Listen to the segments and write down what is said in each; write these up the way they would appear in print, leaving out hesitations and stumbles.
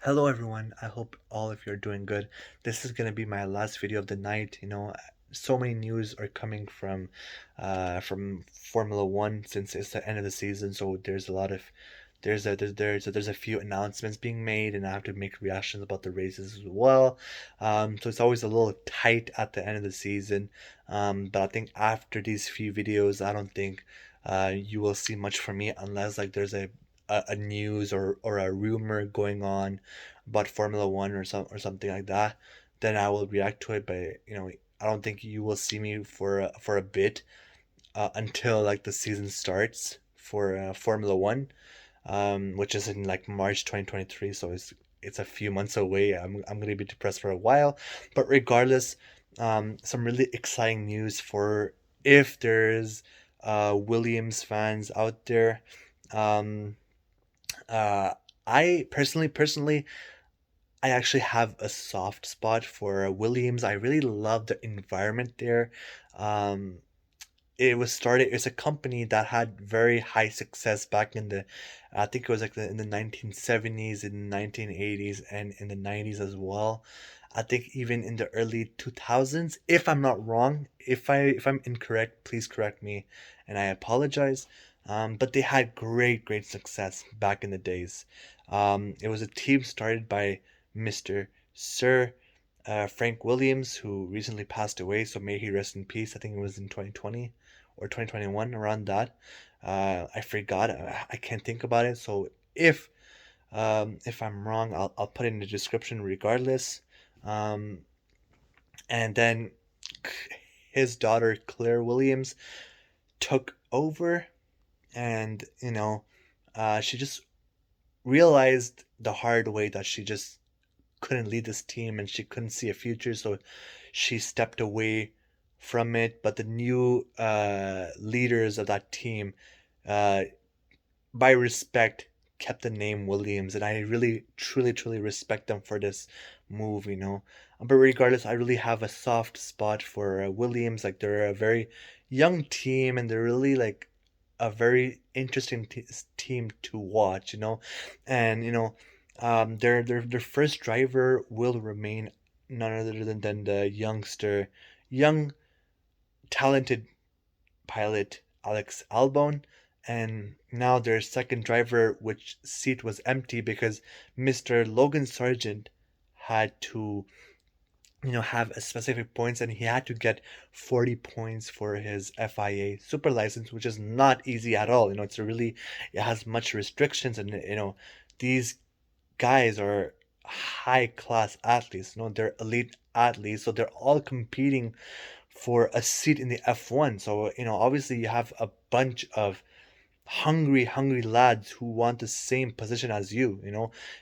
Hello everyone, I hope all of you are doing good. This is gonna be my last video of the night. So many news are coming from Formula One since it's the end of the season. So there's a lot of there's a few announcements being made, and I have to make reactions about the races as well. So it's always a little tight at the end of the season. But I think after these few videos, I don't think you will see much from me unless like there's a news or a rumor going on about Formula One or something like that, then I will react to it. But I don't think you will see me for a bit until like the season starts for Formula One, which is in like March 2023. So it's a few months away. I'm gonna be depressed for a while, but regardless, some really exciting news for if there's Williams fans out there. Um, uh, I personally, I actually have a soft spot for Williams. I really love the environment there. Um, it's a company that had very high success back in the, I think it was like in the 1970s, in the 1980s, and in the 90s as well. I think even in the early 2000s, if I'm not wrong, if I'm incorrect, please correct me, and I apologize. But they had great success back in the days. It was a team started by Mr. Sir Frank Williams, who recently passed away, so may he rest in peace. I think it was in 2020 or 2021, around that. I forgot. I can't think about it. So if I'm wrong, I'll put it in the description regardless. Um, and then his daughter Claire Williams took over, and she just realized the hard way that she just couldn't lead this team and she couldn't see a future, so she stepped away from it. But the new leaders of that team, uh, by respect, kept the name Williams, and I really, truly respect them for this move. But regardless, I really have a soft spot for Williams. Like they're a very young team, and they're really like a very interesting team to watch. And their first driver will remain none other than the young talented pilot Alex Albon, and now their second driver, which seat was empty because Mr. Logan Sargeant had to, have a specific points, and he had to get 40 points for his FIA super license, which is not easy at all. It has much restrictions, and these guys are high class athletes. They're elite athletes, so they're all competing for a seat in the F1. So, obviously you have a bunch of hungry lads who want the same position as you,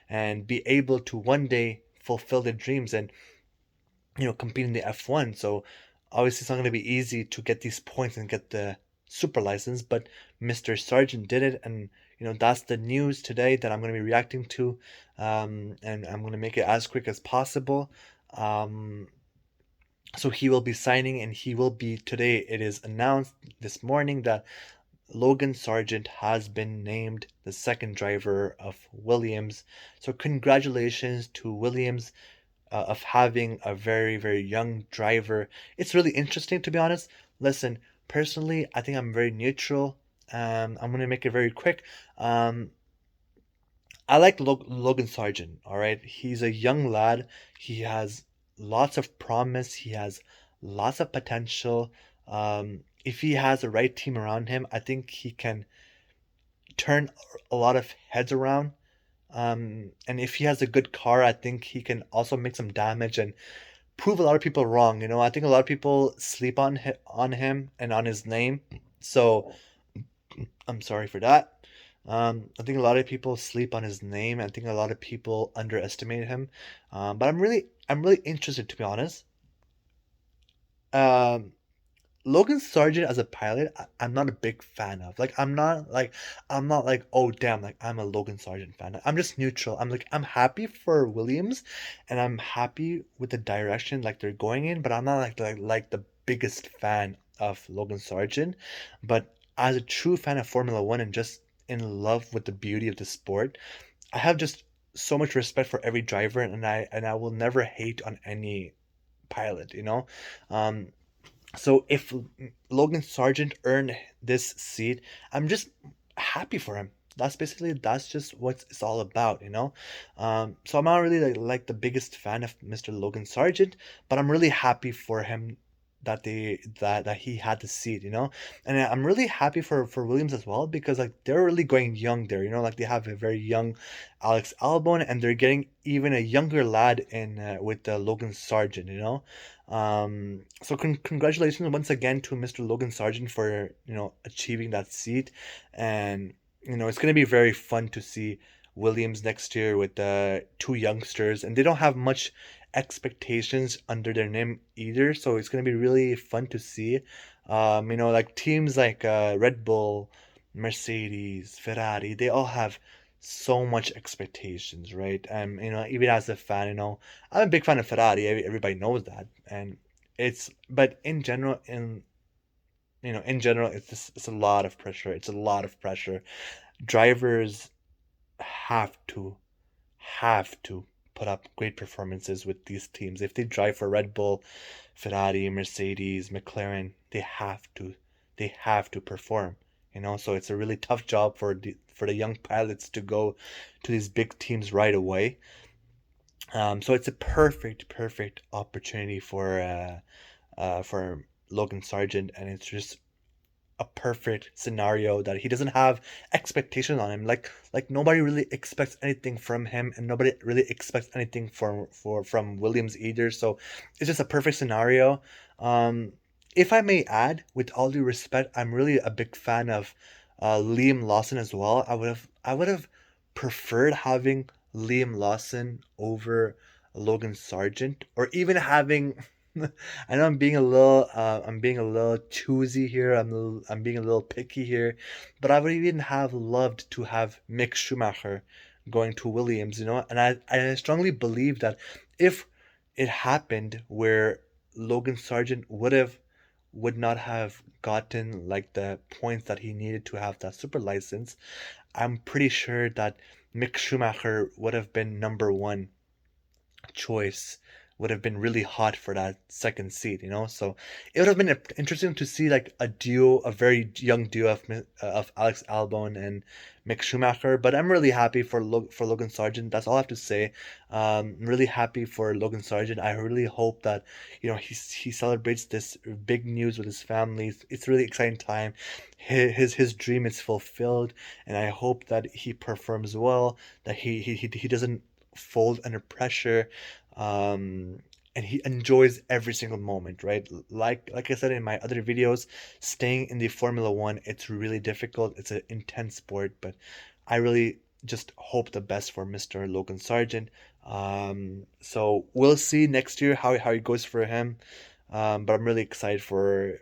and be able to one day fulfill their dreams and, compete in the F1. So, obviously it's not going to be easy to get these points and get the super license, but Mr. Sargent did it, and that's the news today that I'm going to be reacting to, and I'm going to make it as quick as possible. Um, so he will be signing, and he will be today. It is announced this morning that Logan Sargeant has been named the second driver of Williams. So congratulations to Williams of having a very young driver. It's really interesting, to be honest. Listen, personally, I think I'm very neutral. I'm gonna make it very quick. I like Logan Sargent. All right, he's a young lad. He has lots of promise. He has lots of potential. If he has the right team around him, I think he can turn a lot of heads around. And if he has a good car, I think he can also make some damage and prove a lot of people wrong. I think a lot of people sleep on him and on his name. So I'm sorry for that. I think a lot of people sleep on his name. I think a lot of people underestimate him. But I'm really interested, to be honest. Um, Logan Sargent as a pilot, I'm not a big fan of. Like, I'm not like, oh damn, like I'm a Logan Sargent fan. I'm just neutral. I'm happy for Williams, and I'm happy with the direction like they're going in. But I'm not like the biggest fan of Logan Sargent. But as a true fan of Formula One and just in love with the beauty of the sport, I have just so much respect for every driver, and I will never hate on any pilot, Um, so if Logan Sargent earned this seat, I'm just happy for him. That's just what it's all about, So I'm not really like the biggest fan of Mr. Logan Sargent, but I'm really happy for him that he had the seat, And I'm really happy for Williams as well because like they're really going young there, like they have a very young Alex Albon, and they're getting even a younger lad in with Logan Sargent, So congratulations once again to Mr. Logan Sargent for achieving that seat, and it's going to be very fun to see Williams next year with the two youngsters, and they don't have much expectations under their name either, so it's going to be really fun to see. Like teams like Red Bull, Mercedes, Ferrari, they all have so much expectations, right? Even as a fan, I'm a big fan of Ferrari. Everybody knows that, and but in general, it's a lot of pressure. It's a lot of pressure. Drivers have to have to put up great performances with these teams. If they drive for Red Bull, Ferrari, Mercedes, McLaren, they have to perform. So it's a really tough job for the young pilots to go to these big teams right away. So it's a perfect opportunity for Logan Sargent, and it's just a perfect scenario that he doesn't have expectations on him. Like nobody really expects anything from him, and nobody really expects anything from Williams either. So it's just a perfect scenario. Um, if I may add, with all due respect, I'm really a big fan of Liam Lawson as well. I would have preferred having Liam Lawson over Logan Sargent, or even having I know I'm being a little choosy here. I'm being a little picky here, but I would even have loved to have Mick Schumacher going to Williams, and I strongly believe that if it happened where Logan Sargent would not have gotten like the points that he needed to have that super license, I'm pretty sure that Mick Schumacher would have been number one choice, would have been really hot for that second seat, So it would have been interesting to see like a very young duo of Alex Albon and Mick Schumacher. But I'm really happy for Logan Sargent. That's all I have to say. I'm really happy for Logan Sargent. I really hope that he celebrates this big news with his family. It's a really exciting time. His dream is fulfilled, and I hope that he performs well. That he doesn't fold under pressure, um, and he enjoys every single moment, right? Like I said in my other videos, staying in the Formula One, it's really difficult. It's an intense sport, but I really just hope the best for Mr. Logan Sargent. So we'll see next year how it goes for him. But I'm really excited for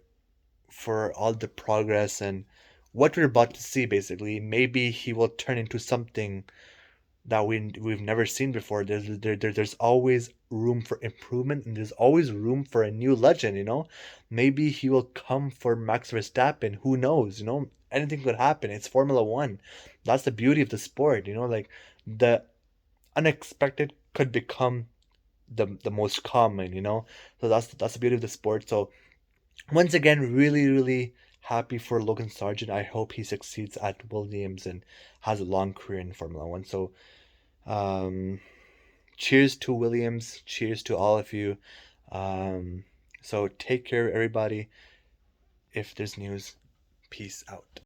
all the progress and what we're about to see. Basically, maybe he will turn into something that we've never seen before. There's always room for improvement, and there's always room for a new legend. Maybe he will come for Max Verstappen. Who knows? Anything could happen. It's Formula One. That's the beauty of the sport. Like the unexpected could become the most common. So that's the beauty of the sport. So once again, really happy for Logan Sargent. I hope he succeeds at Williams and has a long career in Formula One. So um, cheers to Williams. Cheers to all of you. So take care, everybody. If there's news, peace out.